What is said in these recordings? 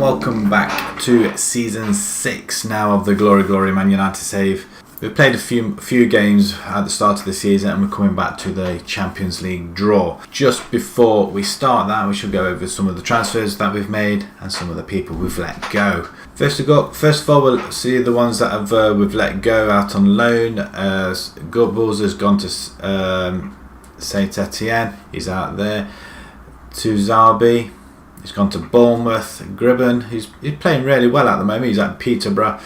welcome back to season 6 now of the Glory Man United Save. We've played a few games at the start of the season and we're coming back to the Champions League draw. Just before we start that, we should go over some of the transfers that we've made and some of the people we've let go. First of all, we'll see the ones that we've let go out on loan. Gubbels has gone to Saint Etienne, he's out there. Tuzabi, he's gone to Bournemouth. Gribben, he's playing really well at the moment, he's at Peterborough.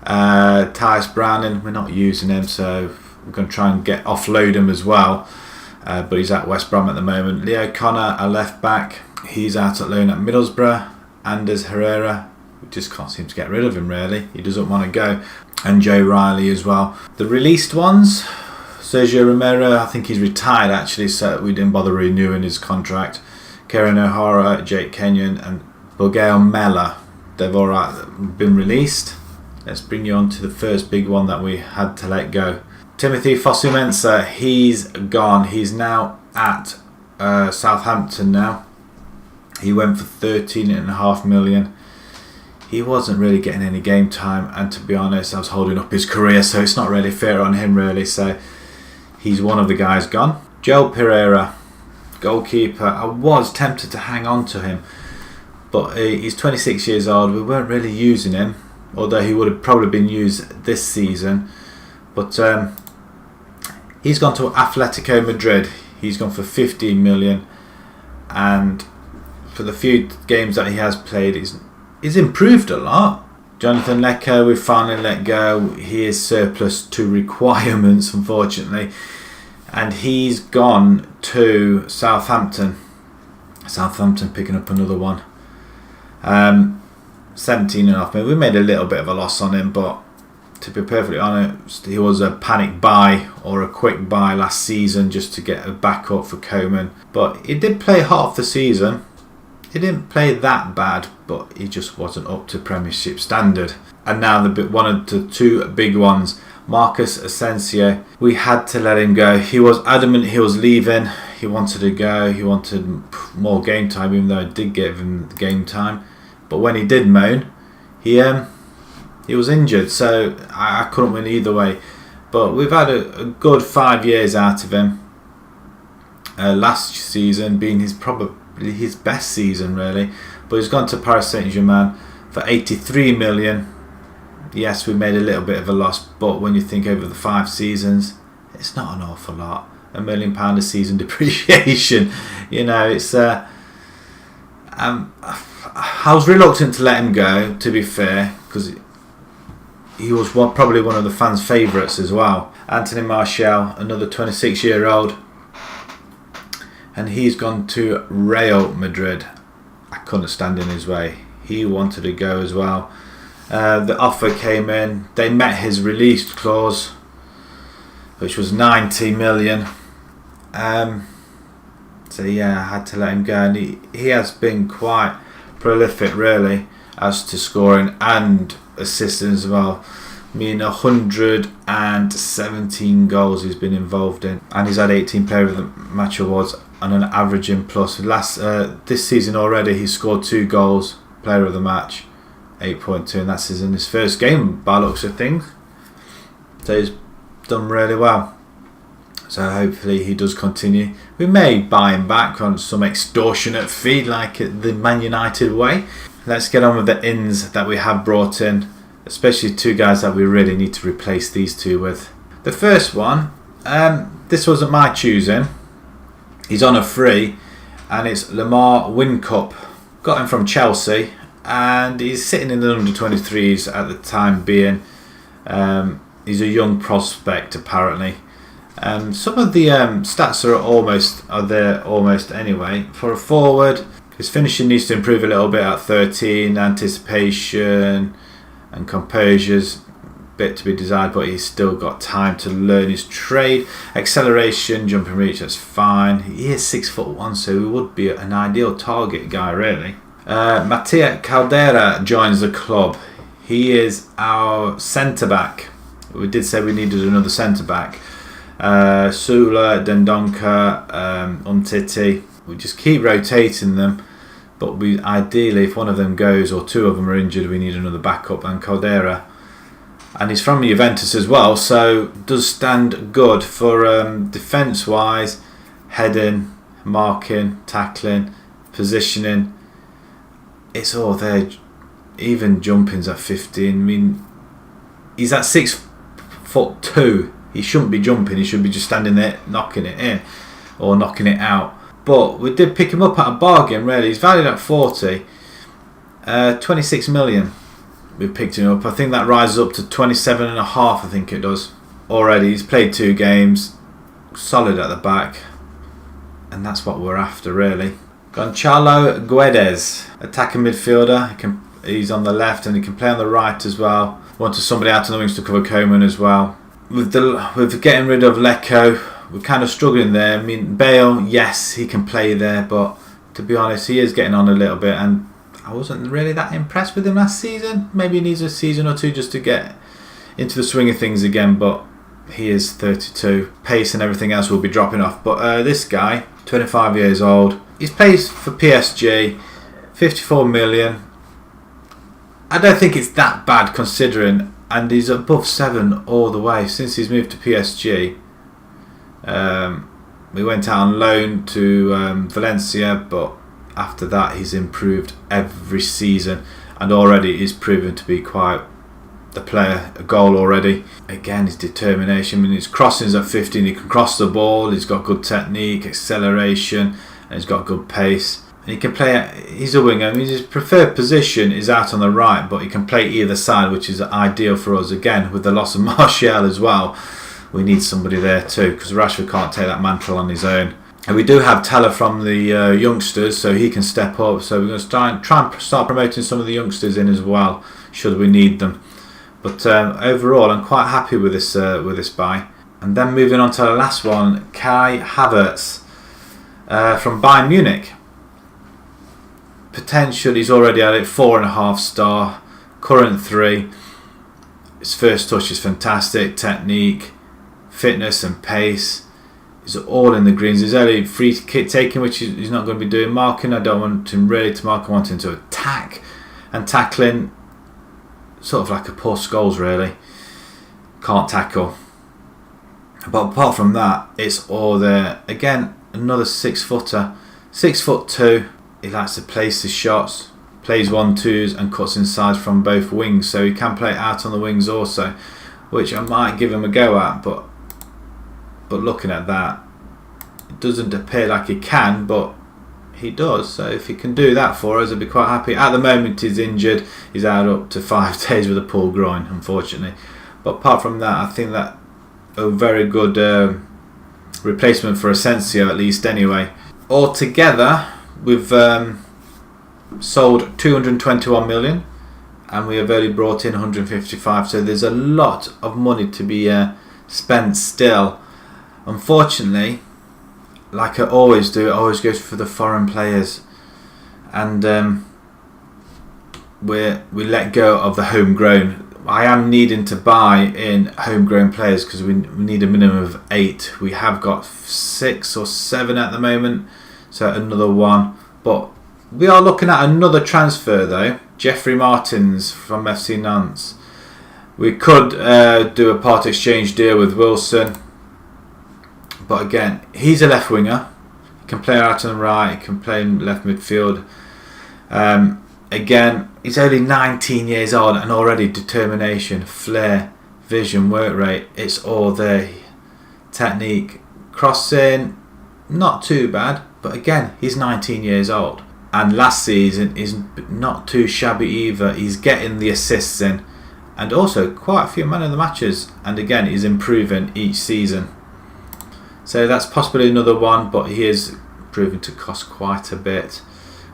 Tyce Browning, we're not using him, so we're going to try and offload him as well. But he's at West Brom at the moment. Leo Connor, a left back, he's out at loan at Middlesbrough. Anders Herrera, we just can't seem to get rid of him really, he doesn't want to go. And Joe Riley as well. The released ones, Sergio Romero, I think he's retired actually, so we didn't bother renewing his contract. Kieran O'Hara, Jake Kenyon and Bugale Mella, they've all been released. Let's bring you on to the first big one that we had to let go. Timothy Fosu-Mensah, he's gone. He's now at Southampton now. He went for 13.5 million. He wasn't really getting any game time, and to be honest, I was holding up his career, so it's not really fair on him really. So he's one of the guys gone. Joel Pereira, goalkeeper. I was tempted to hang on to him, but he's 26 years old. We weren't really using him, although he would have probably been used this season. But he's gone to Atletico Madrid. He's gone for 15 million, and for the few games that he has played, he's improved a lot. Jonathan Lecco, we finally let go. He is surplus to requirements, unfortunately, and he's gone to Southampton. Southampton picking up another one. 17.5 million. We made a little bit of a loss on him, but to be perfectly honest, he was a panic buy or a quick buy last season just to get a backup for Coman. But he did play half the season. He didn't play that bad, but he just wasn't up to Premiership standard. And now one of the two big ones, Marcus Asensio. We had to let him go. He was adamant he was leaving. He wanted to go. He wanted more game time, even though I did give him game time. But when he did moan, he was injured, so I couldn't win either way. But we've had a good 5 years out of him. Last season being probably his best season really. But he's gone to Paris Saint-Germain for 83 million. Yes, we made a little bit of a loss, but when you think over the 5 seasons, it's not an awful lot. £1 million a season depreciation. You know, it's I was reluctant to let him go, to be fair, because he was probably one of the fans' favourites as well. Anthony Martial, another 26-year-old, and he's gone to Real Madrid. I couldn't stand in his way. He wanted to go as well. The offer came in. They met his release clause, which was 90 million. So yeah, I had to let him go, and he has been quite prolific really as to scoring and assisting as well. I mean, 117 goals he's been involved in, and he's had 18 Player of the Match awards and an averaging plus. This season already he's scored 2 goals, Player of the Match, 8.2, and that's in his first game by looks of things. So he's done really well. So hopefully he does continue. We may buy him back on some extortionate fee like the Man United way. Let's get on with the ins that we have brought in, especially 2 guys that we really need to replace these 2 with. The first one, this wasn't my choosing. He's on a free, and it's Lamar Wincup. Got him from Chelsea, and he's sitting in the under-23s at the time being. He's a young prospect apparently. Some of the stats are there almost anyway. For a forward, his finishing needs to improve a little bit at 13. Anticipation and composure's bit to be desired, but he's still got time to learn his trade. Acceleration, jumping reach, that's fine. He is 6'1", so he would be an ideal target guy really. Mattia Caldera joins the club. He is our centre back. We did say we needed another centre back. Sula, Dendonka, Umtiti. We just keep rotating them. But we ideally, if one of them goes or two of them are injured, we need another backup. And Caldera, and he's from Juventus as well, so does stand good for defence-wise, heading, marking, tackling, positioning. It's all there. Even jumping's at 15. I mean, he's at 6'2". He shouldn't be jumping. He should be just standing there knocking it in or knocking it out. But we did pick him up at a bargain, really. He's valued at 40. 26 million we picked him up. I think that rises up to 27.5, I think it does. Already, he's played 2 games. Solid at the back. And that's what we're after, really. Gonçalo Guedes, attacking midfielder. He's on the left and he can play on the right as well. Wanted somebody out on the wings to cover Coman as well. With getting rid of Lecco, we're kind of struggling there. I mean, Bale, yes, he can play there, but to be honest, he is getting on a little bit, and I wasn't really that impressed with him last season. Maybe he needs a season or two just to get into the swing of things again, but he is 32. Pace and everything else will be dropping off. But this guy, 25 years old, he's played for PSG, 54 million. I don't think it's that bad considering, and he's above 7 all the way since he's moved to PSG. We went out on loan to Valencia, but after that he's improved every season and already he's proven to be quite the player. A goal already. Again, his determination. I mean, his crossings at 15, he can cross the ball, he's got good technique, acceleration, and he's got good pace. And he can play, he's a winger. I mean, his preferred position is out on the right, but he can play either side, which is ideal for us. Again, with the loss of Martial as well, we need somebody there too, because Rashford can't take that mantle on his own. And we do have Teller from the youngsters, so he can step up. So we're going to try and start promoting some of the youngsters in as well, should we need them. But overall, I'm quite happy with this buy. And then moving on to the last one, Kai Havertz from Bayern Munich. Potential, he's already at it, 4.5 star, current 3. His first touch is fantastic, technique, fitness and pace. He's all in the greens. He's only free kick taking, which he's not going to be doing. Marking, I don't want him really to mark. I want him to attack, and tackling, sort of like a Paul Scholes really. Can't tackle. But apart from that, it's all there. Again, another 6-footer, 6'2". He likes to place his shots, plays 1-2s and cuts inside from both wings, so he can play out on the wings also, which I might give him a go at, but looking at that, it doesn't appear like he can, but he does. So if he can do that for us, I'd be quite happy. At the moment he's injured, he's out up to 5 days with a pulled groin, unfortunately. But apart from that, I think that a very good replacement for Asensio, at least anyway. Altogether, we've sold 221 million and we have only brought in 155, so there's a lot of money to be spent still. Unfortunately, like I always do, it always goes for the foreign players, and we let go of the homegrown. I am needing to buy in homegrown players because we need a minimum of 8. We have got 6 or 7 at the moment, so another 1. But we are looking at another transfer though. Jeffrey Martins from FC Nantes. We could do a part exchange deal with Wilson, but again, he's a left winger. He can play out on the right, he can play in left midfield. Again, he's only 19 years old and already determination, flair, vision, work rate, it's all there. Technique, crossing, not too bad, but again, he's 19 years old. And last season, he's not too shabby either. He's getting the assists in, and also quite a few man of the matches. And again, he's improving each season. So that's possibly another one, but he is proving to cost quite a bit.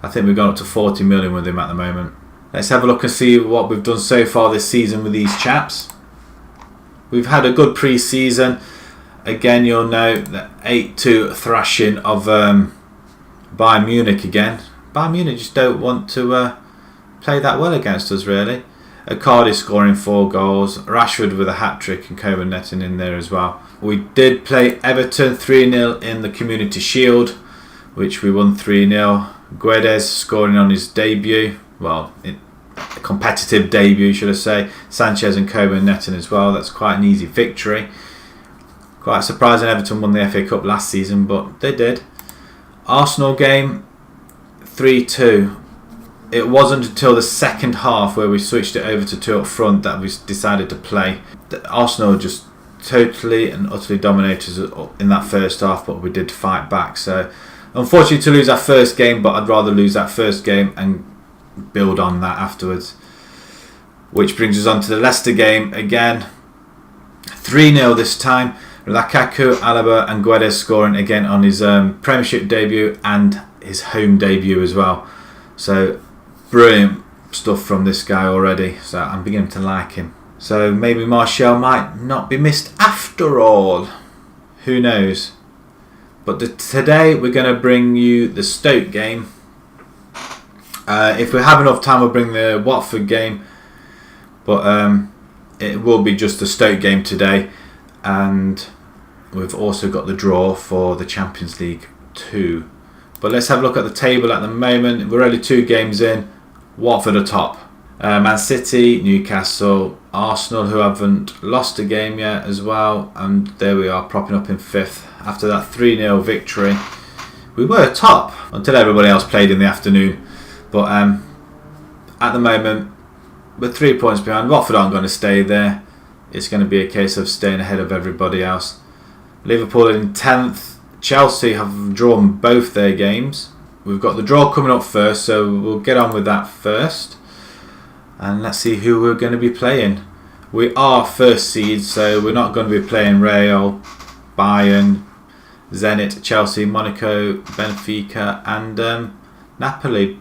I think we've gone up to 40 million with him at the moment. Let's have a look and see what we've done so far this season with these chaps. We've had a good pre-season. Again, you'll note the 8-2 thrashing of Bayern Munich again. Bayern Munich just don't want to play that well against us, really. Icardi scoring 4 goals. Rashford with a hat-trick and Coman netting in there as well. We did play Everton 3-0 in the Community Shield, which we won 3-0. Guedes scoring on his debut. Well, a competitive debut, should I say. Sanchez and Coburn netting as well. That's quite an easy victory. Quite surprising Everton won the FA Cup last season, but they did. Arsenal game, 3-2. It wasn't until the second half where we switched it over to 2 up front that we decided to play. Arsenal just totally and utterly dominated us in that first half, but we did fight back. So unfortunately to lose our first game, but I'd rather lose that first game and build on that afterwards. Which brings us on to the Leicester game again. 3-0 this time. Lukaku, Alaba and Guedes scoring again on his Premiership debut and his home debut as well. So brilliant stuff from this guy already. So I'm beginning to like him. So maybe Martial might not be missed after all. Who knows? But today we're going to bring you the Stoke game. If we have enough time, we'll bring the Watford game. But it will be just the Stoke game today. And we've also got the draw for the Champions League 2. But let's have a look at the table at the moment. We're only 2 games in. Watford are top. Man City, Newcastle, Arsenal, who haven't lost a game yet as well. And there we are, propping up in 5th. After that 3-0 victory. We were top until everybody else played in the afternoon. But at the moment, we're 3 points behind. Watford aren't going to stay there. It's going to be a case of staying ahead of everybody else. Liverpool in 10th. Chelsea have drawn both their games. We've got the draw coming up first, so we'll get on with that first. And let's see who we're going to be playing. We are first seed, so we're not going to be playing Real, Bayern, Zenit, Chelsea, Monaco, Benfica and Napoli.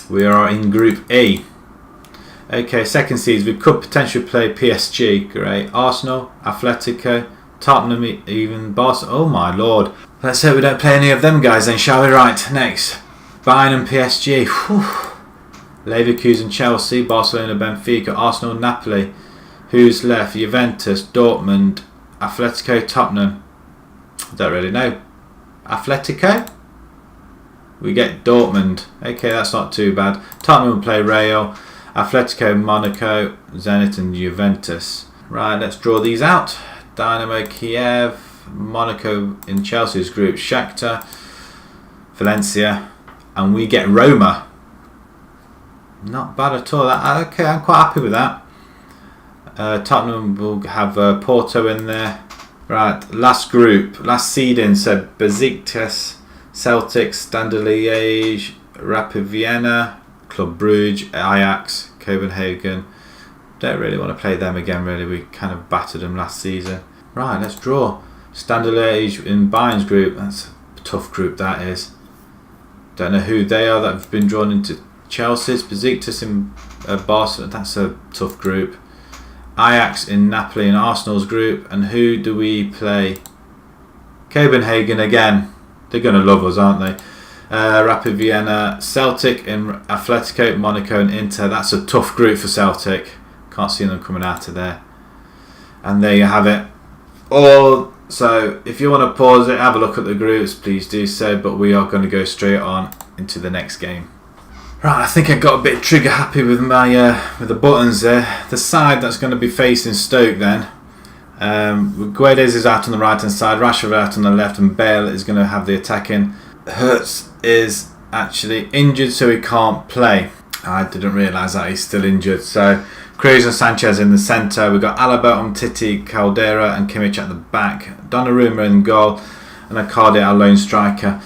We are in Group E. Okay, second seeds, we could potentially play PSG, great. Arsenal, Atletico, Tottenham, even Barcelona. Oh my lord. Let's hope we don't play any of them guys then, shall we? Right, next. Bayern and PSG. Whew. Leverkusen, Chelsea, Barcelona, Benfica, Arsenal, Napoli. Who's left? Juventus, Dortmund, Atletico, Tottenham. I don't really know. Atletico? We get Dortmund. Okay, that's not too bad. Tottenham will play Real. Atletico, Monaco, Zenit and Juventus. Right, let's draw these out. Dynamo Kiev, Monaco in Chelsea's group, Shakhtar, Valencia, and we get Roma. Not bad at all. Okay, I'm quite happy with that. Tottenham will have Porto in there. Right, last group, last seeding, so Besiktas, Celtic, Standard Liège, Rapid Vienna, Club Brugge, Ajax, Copenhagen. Don't really want to play them again really, we kind of battered them last season. Right, let's draw. Standard Liège in Bayern's group, that's a tough group that is. Don't know who they are that have been drawn into Chelsea's. Besiktas in Barcelona, that's a tough group. Ajax in Napoli and Arsenal's group. And who do we play? Copenhagen again. They're going to love us, aren't they? Rapid Vienna, Celtic in Atletico, Monaco and Inter. That's a tough group for Celtic. Can't see them coming out of there. And there you have it. So if you want to pause it, have a look at the groups, please do so. But we are going to go straight on into the next game. Right, I think I got a bit trigger happy with my with the buttons there. The side that's going to be facing Stoke then. Guedes is out on the right hand side, Rashford out on the left, and Bale is going to have the attacking. Hertz is actually injured, so he can't play. I didn't realise that he's still injured. So Cruz and Sanchez in the centre. We've got Alaba, Umtiti, Caldera and Kimmich at the back. Donnarumma in goal and Icardi our lone striker.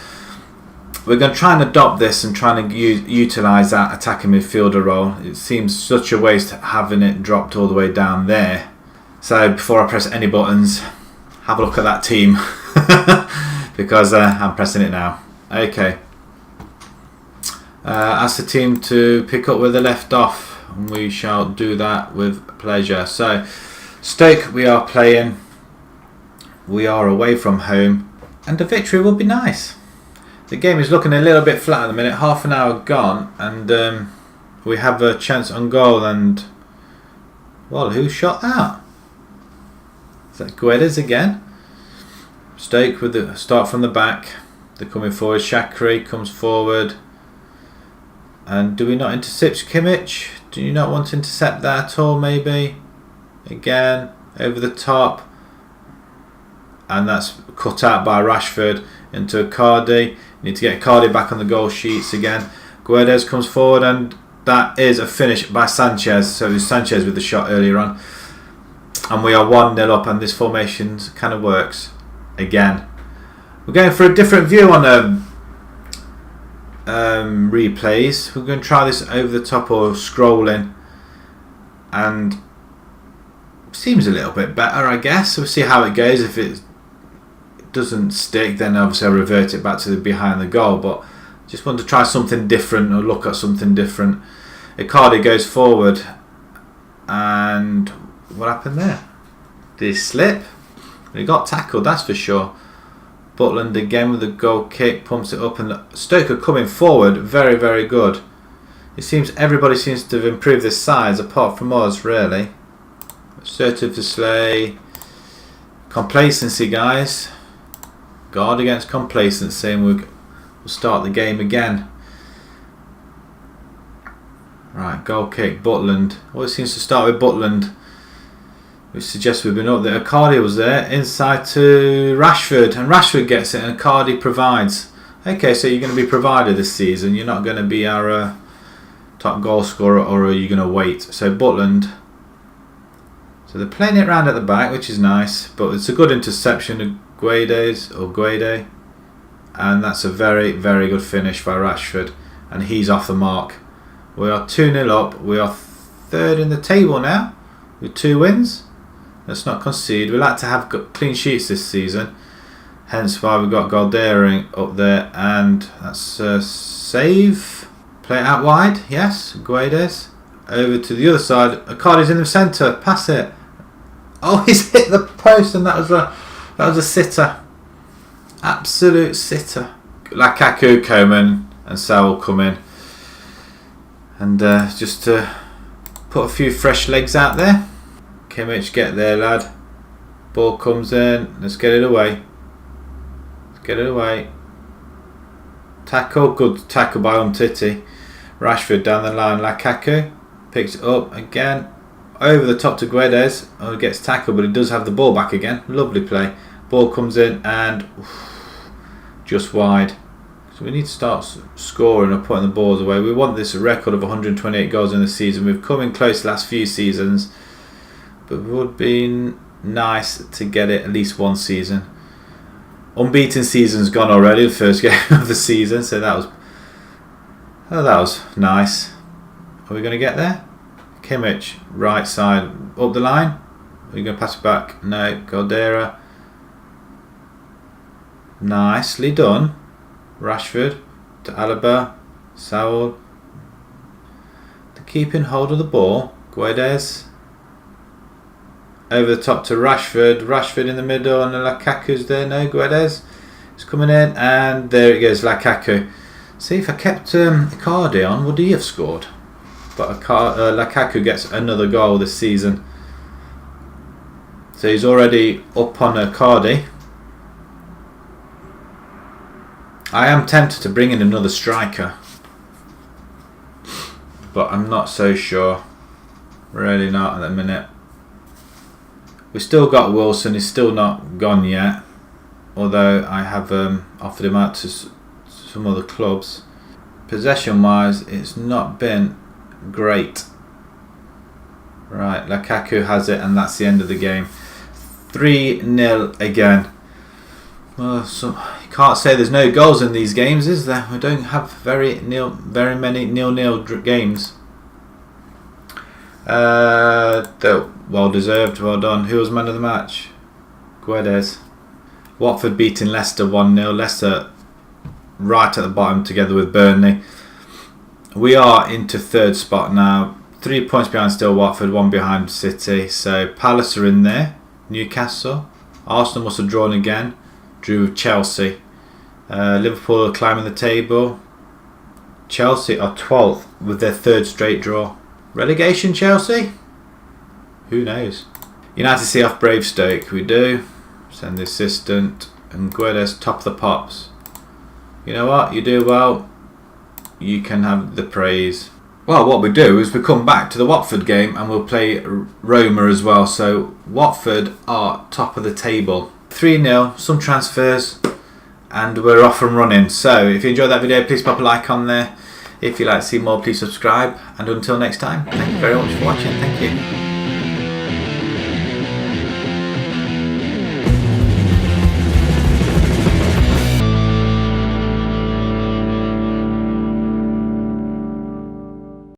We're going to try and adopt this and try and utilise that attacking midfielder role. It seems such a waste having it dropped all the way down there. So before I press any buttons, have a look at that team. Because I'm pressing it now. Okay. Ask the team to pick up where they left off. And we shall do that with pleasure. So, Stoke we are playing. We are away from home. And a victory will be nice. The game is looking a little bit flat at the minute. Half an hour gone. And we have a chance on goal. And, well, who shot that? Is that Guedes again? Stoke with the start from the back. They're coming forward. Shaqiri comes forward. And do we not intercept Kimmich? Do you not want to intercept that at all, maybe? Again, over the top. And that's cut out by Rashford into Cardi. You need to get Cardi back on the goal sheets again. Guedes comes forward, and that is a finish by Sanchez. So it was Sanchez with the shot earlier on. And we are 1-0 up, and this formation kind of works again. We're going for a different view on replays. We're going to try this over the top or scrolling, and seems a little bit better, I guess. We'll see how it goes. If it doesn't stick, then obviously I'll revert it back to the behind the goal, but just want to try something different or look at something different. Icardi goes forward, and what happened there? Did he slip? He got tackled, that's for sure. Butland again with the goal kick, pumps it up, and Stoke are coming forward very, very good. It seems everybody seems to have improved their size apart from us, really. Assertive display. Complacency, guys. Guard against complacency, and we'll start the game again. Right, goal kick, Butland. Always seems to start with Butland, which suggests we've been up there. Icardi was there, inside to Rashford, and Rashford gets it, and Icardi provides. Okay, so you're going to be provider this season. You're not going to be our top goal scorer, or are you going to wait? So Butland. So they're playing it round at the back, which is nice, but it's a good interception of Guede, and that's a very, very good finish by Rashford, and he's off the mark. We are 2-0 up. We are third in the table now with 2 wins. Let's not concede. We like to have clean sheets this season, hence why we've got Goldering up there, and that's a save. Play it out wide, yes. Guedes over to the other side. Icardi's in the centre. Pass it. Oh, he's hit the post, and that was a sitter. Absolute sitter. Lukaku, Coman, and Sal come in, and just to put a few fresh legs out there. Kimmich, get there, lad. Ball comes in. Let's get it away. Let's get it away. Tackle, good tackle by Umtiti. Rashford down the line. Lukaku picks it up again. Over the top to Guedes. Oh, he gets tackled, but he does have the ball back again. Lovely play. Ball comes in, and just wide. So we need to start scoring or putting the balls away. We want this record of 128 goals in the season. We've come in close the last few seasons, but it would be nice to get it at least one season. Unbeaten season's gone already, the first game of the season, so that was nice. Are we going to get there? Kimmich, right side, up the line. Are you going to pass it back? No. Goldera. Nicely done. Rashford to Alaba. Saul. To keeping hold of the ball. Guedes. Over the top to Rashford. Rashford in the middle, and Lukaku's there. No, Guedes. It's coming in, and there it goes, Lukaku. See, if I kept Icardi on, would he have scored? But Lukaku gets another goal this season. So he's already up on Icardi. I am tempted to bring in another striker, but I'm not so sure. Really not at the minute. We've still got Wilson. He's still not gone yet, although I have offered him out to some other clubs. Possession wise, it's not been great. Right, Lukaku has it, and that's the end of the game. 3-0 again. Well, so you can't say there's no goals in these games, is there? We don't have very many 0-0 games. Well deserved, well done. Who was man of the match? Guedes. Watford beating Leicester 1-0. Leicester right at the bottom together with Burnley. We are into third spot now. 3 points behind still Watford, 1 behind City. So Palace are in there. Newcastle. Arsenal must have drawn again. Drew with Chelsea. Liverpool are climbing the table. Chelsea are 12th with their 3rd straight draw. Relegation Chelsea? Who knows? United see off Brave Stoke. We do. Send the assistant. and Guedes top of the pops. You know what? You do well. You can have the praise. Well, what we do is we come back to the Watford game and we'll play Roma as well. So Watford are top of the table. 3-0, some transfers, and we're off and running. So if you enjoyed that video, please pop a like on there. If you'd like to see more, please subscribe. And until next time, thank you very much for watching. Thank you.